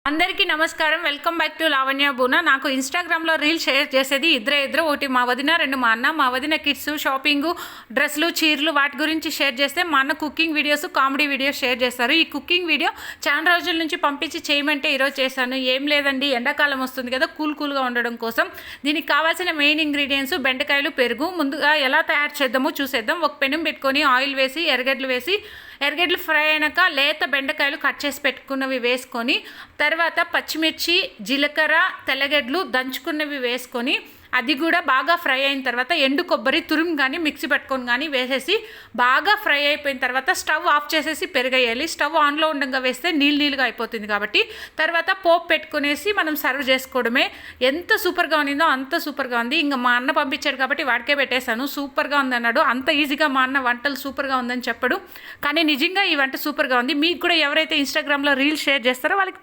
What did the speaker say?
అందరికీ నమస్కారం. Welcome back to Lavanya Boona. నాకు ఇన్స్టాగ్రామ్లో రీల్ షేర్ చేసేది ఇద్దరు ఒకటి మా వదిన, రెండు మా అన్న. మా వదిన కిడ్స్, షాపింగు, డ్రెస్సులు, చీరలు వాటి గురించి షేర్ చేస్తే మా అన్న cooking videos, comedy videos share చేస్తారు. ఈ కుకింగ్ వీడియో చాలా రోజుల నుంచి పంపించి చేయమంటే ఈరోజు చేశాను. ఏం లేదండి, ఎండాకాలం వస్తుంది కదా, కూల్గా ఉండడం కోసం దీనికి కావాల్సిన మెయిన్ ఇంగ్రీడియంట్స్ బెండకాయలు, పెరుగు. ముందుగా ఎలా తయారు చేద్దామో చూసేద్దాం. ఒక పెనం పెట్టుకొని ఆయిల్ వేసి ఎర్రగడ్డలు ఫ్రై అయినాక లేత బెండకాయలు కట్ చేసి పెట్టుకున్నవి వేసుకొని, తర్వాత పచ్చిమిర్చి, జీలకర్ర, తెల్లగడ్డలు దంచుకున్నవి వేసుకొని అది కూడా బాగా ఫ్రై అయిన తర్వాత ఎండు కొబ్బరి తురుము కానీ మిక్సీ పెట్టుకొని కానీ వేసేసి బాగా ఫ్రై అయిపోయిన తర్వాత స్టవ్ ఆఫ్ చేసేసి పెరుగేయాలి. స్టవ్ ఆన్లో ఉండగా వేస్తే నీళ్ళుగా అయిపోతుంది కాబట్టి తర్వాత పోపు పెట్టుకునేసి మనం సర్వ్ చేసుకోవడమే. ఎంత సూపర్గా ఉన్నిందో అంత సూపర్గా ఉంది. ఇంకా మా అన్న పంపించాడు కాబట్టి వాడికే పెట్టేశాను. సూపర్గా ఉందన్నాడు. అంత ఈజీగా మా అన్న వంటలు సూపర్గా ఉందని చెప్పడు, కానీ నిజంగా ఈ వంట సూపర్గా ఉంది. మీకు కూడా ఎవరైతే ఇన్స్టాగ్రామ్లో రీల్స్ షేర్ చేస్తారో వాళ్ళకి